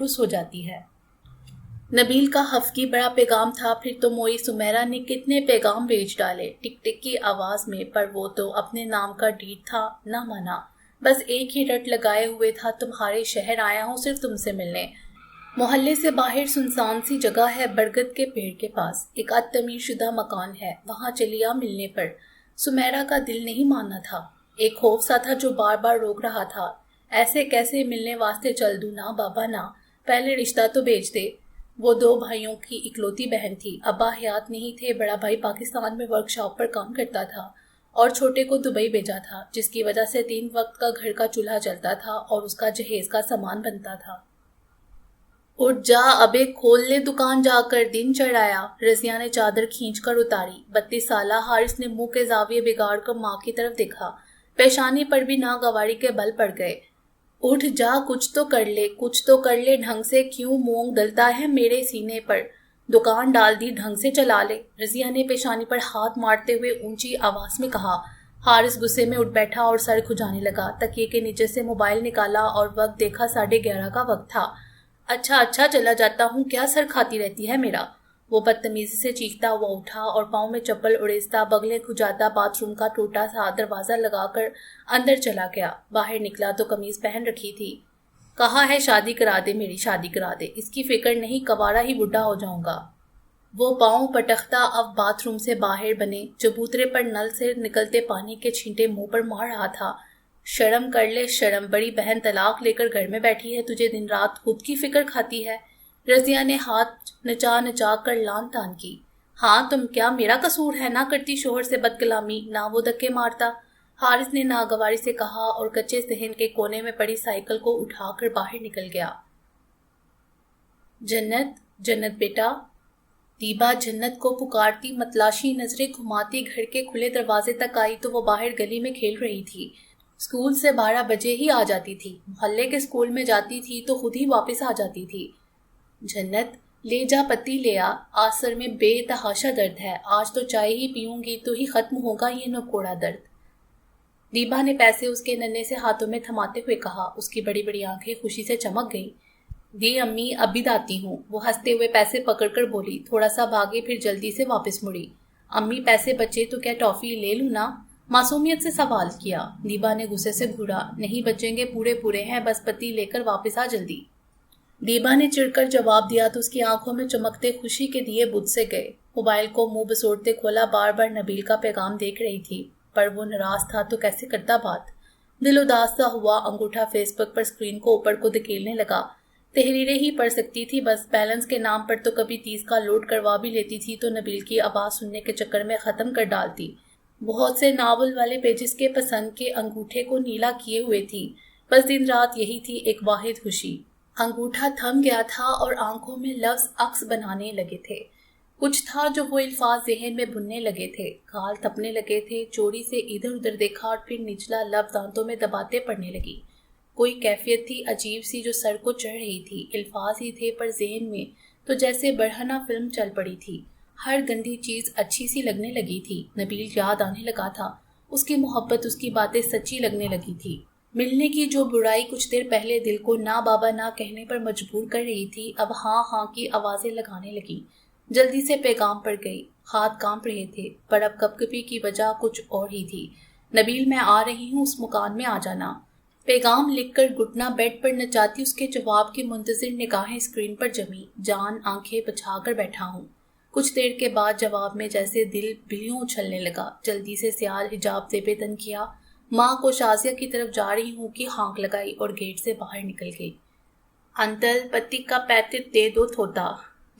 ٹھس ہو جاتی ہے۔ نبیل کا ہفکی بڑا پیغام تھا، پھر تو موئی سمیرا نے کتنے پیغام بھیج ڈالے ٹک ٹک کی آواز میں، پر وہ تو اپنے نام کا ڈیٹ تھا، نہ مانا۔ بس ایک ہی رٹ لگائے ہوئے تھا، تمہارے شہر آیا ہوں صرف تم سے ملنے۔ محلے سے باہر سنسان سی جگہ ہے، برگد کے پیڑ کے پاس ایک اد تعمیر شدہ مکان ہے، وہاں چلی آ ملنے پر۔ سمیرا کا دل نہیں ماننا تھا، ایک خوف سا تھا جو بار بار روک رہا تھا۔ ایسے کیسے ملنے واسطے چل دوں؟ نہ بابا نہ، پہلے رشتہ تو بھیج دے۔ وہ 2 بھائیوں کی اکلوتی بہن تھی، ابا حیات نہیں تھے، بڑا بھائی پاکستان میں ورک شاپ پر کام کرتا تھا اور چھوٹے کو دبئی بھیجا تھا، جس کی وجہ سے 3 وقت کا گھر کا چولہا چلتا تھا اور اس کا جہیز کا سامان بنتا تھا۔ اٹھ جا ابے، کھول لے دکان جا کر، دن چڑھایا۔ رضیہ نے چادر کھینچ کر اتاری۔ 32 سالہ حارث نے منہ کے زاویے بگاڑ کر ماں کی طرف دیکھا، پیشانی پر بھی ناگواری کے بل پڑ گئے۔ اٹھ جا، کچھ تو کر لے، کچھ تو کر لے ڈھنگ سے، کیوں مونگ ڈلتا ہے میرے سینے پر؟ دکان ڈال دی، ڈھنگ سے چلا لے، رضیہ نے پیشانی پر ہاتھ مارتے ہوئے اونچی آواز میں کہا۔ حارث غصے میں اٹھ بیٹھا اور سر کھجانے لگا، تکیے کے نیچے سے موبائل نکالا اور وقت دیکھا، 11:30 کا وقت تھا۔ اچھا چلا جاتا ہوں، کیا سر کھاتی رہتی ہے میرا؟ وہ بدتمیزی سے چیختا ہوا اٹھا اور پاؤں میں چپل اڑیستا، بغلیں کھجاتا باتھ روم کا ٹوٹا سا دروازہ لگا کر اندر چلا گیا۔ باہر نکلا تو قمیض پہن رکھی تھی۔ کہا ہے شادی کرا دے، میری شادی کرا دے، اس کی فکر نہیں، کوارا ہی بڈھا ہو جاؤں گا۔ وہ پاؤں پٹختا اب باتھ روم سے باہر بنے، چبوترے پر نل سے نکلتے پانی کے چھینٹے منہ پر مار رہا تھا۔ شرم کر لے شرم، بڑی بہن طلاق لے کر گھر میں بیٹھی ہے، تجھے دن رات خود کی فکر کھاتی ہے۔ رضیہ نے ہاتھ نچا کر لان تان کی۔ ہاں تم کیا، میرا قصور ہے؟ نہ کرتی شوہر سے بد کلامی، نہ وہ دھکے مارتا، حارث نے ناگواری سے کہا اور کچے صحن کے کونے میں پڑی سائیکل کو اٹھا کر باہر نکل گیا۔ جنت بیٹا، دیبا جنت کو پکارتی متلاشی نظریں گھماتی گھر کے کھلے دروازے تک آئی تو وہ باہر گلی میں کھیل رہی تھی۔ اسکول سے 12 بجے ہی آ جاتی تھی، محلے کے اسکول میں جاتی تھی تو خود ہی واپس آ جاتی تھی۔ جنت، لے جا پتی لے آ، آج سر میں بے تحاشا درد ہے، آج تو چائے ہی پیوں گی تو ہی ختم ہوگا یہ نکوڑا درد۔ دیبا نے پیسے اس کے ننھے سے ہاتھوں میں تھماتے ہوئے کہا، اس کی بڑی بڑی آنکھیں خوشی سے چمک گئیں۔ دی امی، ابھی داتی ہوں، وہ ہنستے ہوئے پیسے پکڑ کر بولی، تھوڑا سا بھاگے پھر جلدی سے واپس مڑی۔ امی پیسے بچے تو کیا ٹافی لے لوں نا؟ معصومیت سے سوال کیا۔ دیبا نے غصے سے گھورا، نہیں بچیں گے، پورے ہیں، بس پتی لے کر واپس آ جلدی۔ دیبا نے چڑھ کر جواب دیا تو اس کی آنکھوں میں چمکتے خوشی کے دیے بدھ سے گئے۔ موبائل کو منہ بسوڑتے کھولا، بار بار نبیل کا پیغام دیکھ رہی تھی، پر وہ ناراض تھا تو کیسے کرتا بات۔ دل اداس سا ہوا، انگوٹھا فیس بک پر اسکرین کو اوپر کو دھکیلنے لگا۔ تحریریں ہی پڑھ سکتی تھی بس، بیلنس کے نام پر تو کبھی 30 کا لوڈ کروا بھی لیتی تھی تو نبیل کی آواز سننے کے چکر میں ختم کر ڈالتی۔ بہت سے ناول والے پیجز کے پسند کے انگوٹھے کو نیلا کیے ہوئے تھی، بس دن رات یہی تھی ایک واحد خوشی۔ انگوٹھا تھم گیا تھا اور آنکھوں میں لفظ عکس بنانے لگے تھے۔ کچھ تھا جو وہ الفاظ ذہن میں بننے لگے تھے، گال تپنے لگے تھے، چوری سے ادھر ادھر دیکھا اور پھر نچلا لفظ دانتوں میں دباتے پڑنے لگی۔ کوئی کیفیت تھی عجیب سی جو سر کو چڑھ رہی تھی، الفاظ ہی تھے پر ذہن میں تو جیسے برہنہ فلم چل پڑی تھی، ہر گندی چیز اچھی سی لگنے لگی تھی۔ نبیل یاد آنے لگا تھا، اس کی محبت، اس کی باتیں سچی لگنے لگی تھی۔ ملنے کی جو برائی کچھ دیر پہلے دل کو نہ بابا نہ کہنے پر مجبور کر رہی تھی، اب ہاں ہاں کی آوازیں لگانے لگی۔ جلدی سے پیغام پڑ گئی، ہاتھ کانپ رہے تھے، پر اب کپکپی کی وجہ کچھ اور ہی تھی۔ نبیل، میں آ رہی ہوں، اس مکان میں آ جانا۔ پیغام لکھ کر گھٹنا بیڈ پر نچاتی اس کے جواب کی منتظر نگاہیں اسکرین پر جمی۔ جان آنکھیں بچھا کر بیٹھا ہوں۔ کچھ دیر کے بعد جواب میں جیسے دل بلیوں اچھلنے لگا۔ جلدی سے سیال حجاب زیب تن کیا، ماں کو شازیہ کی طرف جا رہی ہوں کی ہانک لگائی اور گیٹ سے باہر نکل گئی۔ انتل پتی کا پیکٹ دے دو تھوتا۔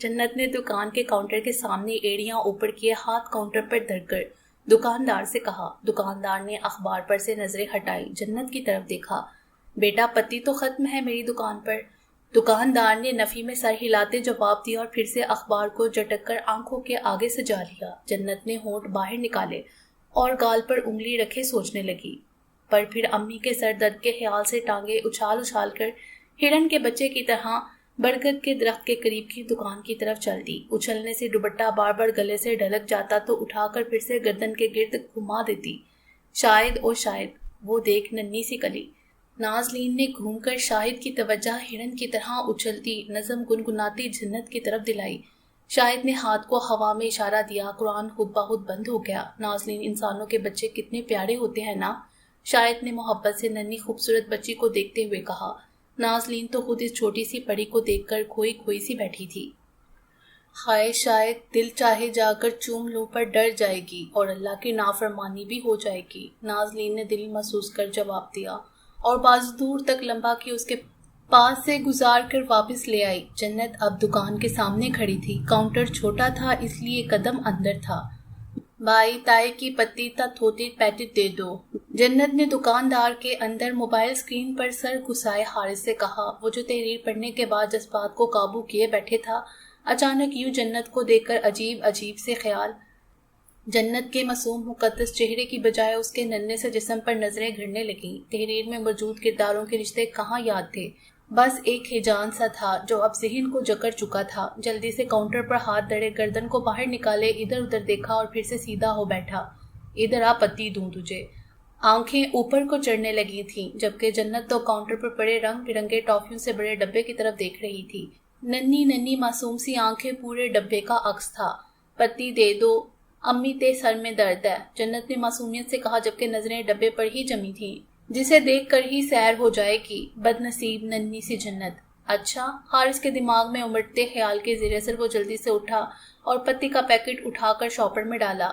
جنت نے دکان کے کاؤنٹر کے سامنے ایڑیاں اوپر کیے ہاتھ کاؤنٹر پر دھر کر دکاندار سے کہا۔ دکاندار نے اخبار پر سے نظریں ہٹائی، جنت کی طرف دیکھا۔ بیٹا پتی تو ختم ہے میری دکان پر۔ دکاندار نے نفی میں سر ہلاتے جواب دیا اور پھر سے اخبار کو جھٹک کر آنکھوں کے آگے سجا لیا۔ جنت نے ہونٹ باہر نکالے اور گال پر انگلی رکھے سوچنے لگی، پر پھر امی کے سر درد کے خیال سے ٹانگیں اچھال کر ہرن کے بچے کی طرح برگد کے درخت کے قریب کی دکان کی طرف چل دی۔ اچھلنے سے دوپٹہ بار بار گلے سے ڈھلک جاتا تو اٹھا کر پھر سے گردن کے گرد گھما دیتی۔ شاید وہ دیکھ ننھی سی کلی، نازلین نے گھوم کر شاہد کی توجہ ہرن کی طرح اچھلتی نظم گنگناتی جنت کی طرف دلائی۔ شاہد نے ہاتھ کو ہوا میں اشارہ دیا۔ قرآن خود بخود بند ہو گیا۔ نازلین، انسانوں کے بچے کتنے پیارے ہوتے ہیں نا؟ شاہد نے محبت سے ننھی خوبصورت بچی کو دیکھتے ہوئے کہا۔ نازلین تو خود اس چھوٹی سی پری کو دیکھ کر کھوئی کھوئی سی بیٹھی تھی۔ ہائے، شاید دل چاہے جا کر چوم لوں پر ڈر جائے گی اور اللہ کی نافرمانی بھی ہو جائے گی، نازلین نے دل محسوس کر جواب دیا اور بازو دور تک لمبا کی اس کے پاس سے گزار کر واپس لے آئی۔ جنت اب دکان کے سامنے کھڑی تھی۔ کاؤنٹر چھوٹا تھا اس لیے قدم اندر تھا۔ بھائی تائے کی پتی تا تھوتی پیٹٹ دے دو۔ جنت نے دکاندار کے اندر موبائل اسکرین پر سر گھسائے حارث سے کہا۔ وہ جو تحریر پڑھنے کے بعد جذبات کو قابو کیے بیٹھے تھا، اچانک یوں جنت کو دیکھ کر عجیب عجیب سے خیال۔ جنت کے معصوم مقدس چہرے کی بجائے اس کے ننھے سے جسم پر نظریں گھرنے لگیں۔ تحریر میں موجود کرداروں کے رشتے کہاں یاد تھے، بس ایک ہیجان سا تھا جو اب ذہن کو جکڑ چکا تھا۔ جلدی سے کاؤنٹر پر ہاتھ دڑے گردن کو باہر نکالے ادھر ادھر دیکھا اور پھر سے سیدھا ہو بیٹھا۔ ادھر آ، پتی دوں تجھے۔ آنکھیں اوپر کو چڑھنے لگی تھیں، جبکہ جنت تو کاؤنٹر پر پڑے رنگ برنگے ٹافیوں سے بڑے ڈبے کی طرف دیکھ رہی تھی۔ ننھی ننھی معصوم سی آنکھیں پورے ڈبے کا عکس تھا۔ پتی دے دو امی، تے سر میں درد ہے، جنت نے معصومیت سے کہا، جبکہ نظریں ڈبے پر ہی جمی تھیں، جسے دیکھ کر ہی سیر ہو جائے گی۔ بد نصیب ننھی سی جنت۔ اچھا، حارث کے دماغ میں امٹتے خیال کے زیر اثر وہ جلدی سے اٹھا اور پتی کا پیکٹ اٹھا کر شاپر میں ڈالا۔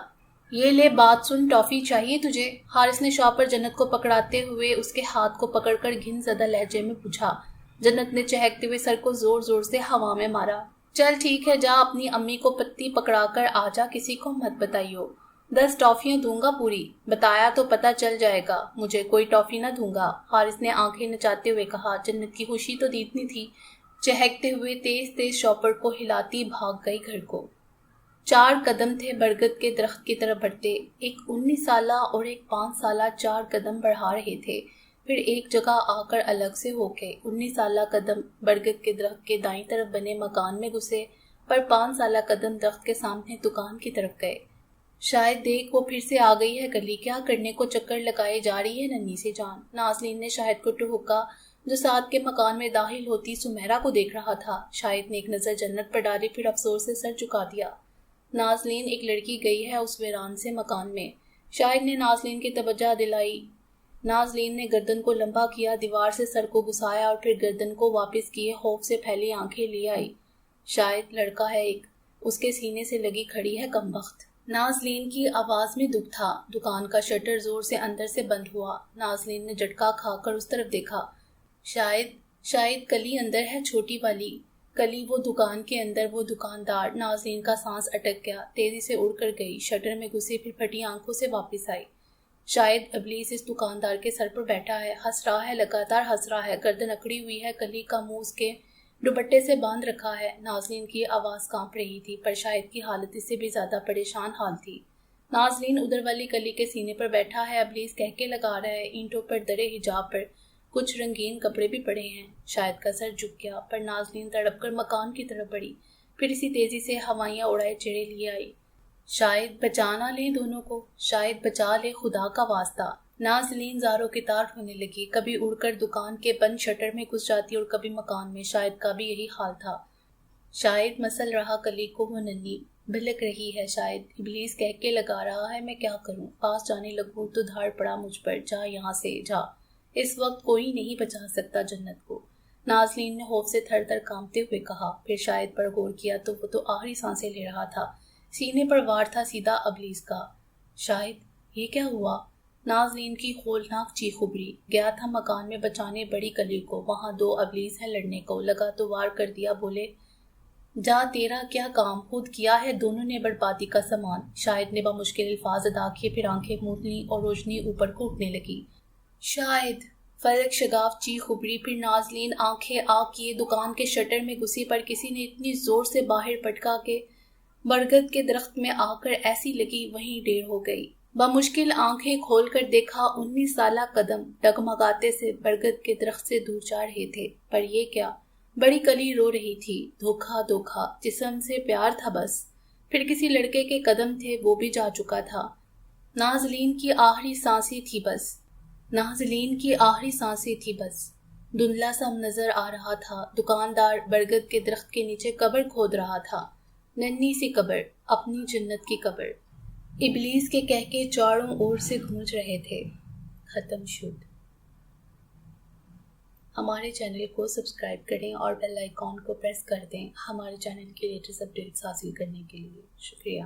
یہ لے بات سن، ٹافی چاہیے تجھے؟ حارث نے شاپر جنت کو پکڑاتے ہوئے اس کے ہاتھ کو پکڑ کر گھن زدہ لہجے میں پوچھا۔ جنت نے چہکتے ہوئے سر کو زور زور سے ہوا میں مارا۔ چل ٹھیک ہے، جا اپنی امی کو پتی پکڑا کر آ جا، کسی کو مت بتائیو۔ 10 ٹافیاں دوں گا پوری، بتایا تو پتہ چل جائے گا، مجھے کوئی ٹافی نہ دوں گا، حارث نے آنکھیں نچاتے ہوئے کہا۔ جنت کی خوشی تو دیدنی تھی، چہکتے ہوئے تیز تیز شاپر کو ہلاتی بھاگ گئی گھر کو۔ 4 قدم تھے برگد کے درخت کی طرف بڑھتے، ایک 19 سالہ اور ایک 5 سالہ 4 قدم بڑھا رہے تھے، پھر ایک جگہ آ کر الگ سے ہو گئے۔ 19 سالہ قدم برگد کے درخت کے دائیں طرف بنے مکان میں گھسے، پر 5 سالہ قدم درخت کے سامنے دکان کی طرف گئے۔ شاید دیکھ، وہ پھر سے آ گئی ہے گلی، کیا کرنے کو چکر لگائے جا رہی ہے ننھی سی جان؟ نازلین نے شاہد کو ٹہکا جو ساتھ کے مکان میں داخل ہوتی سمیرا کو دیکھ رہا تھا۔ شاہد نے ایک نظر جنت پر ڈالی، پھر افسوس سے سر جھکا دیا۔ نازلین، ایک لڑکی گئی ہے اس ویران سے مکان میں، شاہد نے نازلین کی توجہ دلائی۔ نازلین نے گردن کو لمبا کیا، دیوار سے سر کو گھسایا اور پھر گردن کو واپس کیے خوف سے پھیلی آنکھیں لے آئی۔ شاید لڑکا ہے ایک، اس کے سینے سے لگی کھڑی ہے کمبخت۔ نازلین کی آواز میں دکھ تھا۔ دکان کا شٹر زور سے اندر سے بند ہوا۔ نازلین نے جھٹکا کھا کر اس طرف دیکھا۔ شاید کلی اندر ہے، چھوٹی والی کلی، وہ دکان کے اندر، وہ دکاندار۔ نازلین کا سانس اٹک گیا، تیزی سے اڑ کر گئی، شٹر میں گھسی، پھر پھٹی آنکھوں سے واپس آئی۔ شاید ابلیس اس دکاندار کے سر پر بیٹھا ہے، ہنس رہا ہے، لگاتار ہنس رہا ہے، گردن اکڑی ہوئی ہے، کلی کا منہ اس کے دوپٹے سے باندھ رکھا ہے۔ نازلین کی آواز کانپ رہی تھی، پر شاید کی حالت اس سے بھی زیادہ پریشان حال تھی۔ نازلین، ادھر والی کلی کے سینے پر بیٹھا ہے، ابلیس کہکے لگا رہا ہے، اینٹوں پر درے حجاب پر کچھ رنگین کپڑے بھی پڑے ہیں۔ شاید کا سر جھک گیا، پر نازلین تڑپ کر مکان کی طرف بڑھی، پھر اسی تیزی سے ہوائیاں اڑائے چڑے لیے آئی۔ شاید بچا نہ لیں دونوں کو، شاید بچا لے، خدا کا واسطہ۔ نازلین زاروں کی تار ہونے لگی، کبھی اڑ کر دکان کے بند شٹر میں گھس جاتی اور کبھی مکان میں۔ شاید کا بھی یہی حال تھا۔ شاید مسل رہا کلی کو، وہ ننھی بھلک رہی ہے، شاید ابلیس کہہ کے لگا رہا ہے، میں کیا کروں؟ پاس جانے لگوں تو دھاڑ پڑا مجھ پر، جا یہاں سے جا، اس وقت کوئی نہیں بچا سکتا جنت کو۔ نازلین نے خوف سے تھر تھر کانپتے ہوئے کہا، پھر شاید پر غور کیا تو وہ تو آخری سانسیں لے رہا تھا، سینے پر وار تھا سیدھا ابلیس کا۔ شاید یہ کیا ہوا؟ نازلین کی ہولناک چیخ ابھری۔ گیا تھا مکان میں بچانے بڑی کلی کو، وہاں 2 ابلیس ہیں لڑنے کو، لگا تو وار کر دیا، بولے جا، تیرا کیا کام، خود کیا ہے، دونوں نے بربادی کا سامان۔ شاید نے بمشکل الفاظ ادا کیے، پھر آنکھیں موند لیں اور روشنی اوپر کو اٹھنے لگی۔ شاید فلک شگاف چیخ ابھری، پھر نازلین آنکھیں آ کیے دکان کے شٹر میں گھسی، پر کسی نے اتنی زور سے باہر پٹکا کہ برگد کے درخت میں آ کر ایسی لگی وہیں ڈیر ہو گئی۔ بمشکل آنکھیں کھول کر دیکھا، 19 سالہ قدم ڈگمگاتے سے برگد کے درخت سے دور جا رہے تھے، پر یہ کیا؟ بڑی کلی رو رہی تھی، دھوکھا دھوکھا، جسم سے پیار تھا بس۔ پھر کسی لڑکے کے قدم تھے، وہ بھی جا چکا تھا، نازلین کی آخری سانسی تھی بس۔ نازلین کی آخری سانسیں تھی بس، دھندلا سا نظر آ رہا تھا۔ دکاندار برگد کے درخت کے نیچے قبر کھود رہا تھا، ننھی سی قبر، اپنی جنت کی قبر۔ ابلیس کے کہکے چاروں اور سے گونج رہے تھے۔ ختم شد۔ ہمارے چینل کو سبسکرائب کریں اور بیل آئیکن کو پریس کر دیں ہمارے چینل کی لیٹسٹ اپڈیٹس حاصل کرنے کے لیے۔ شکریہ۔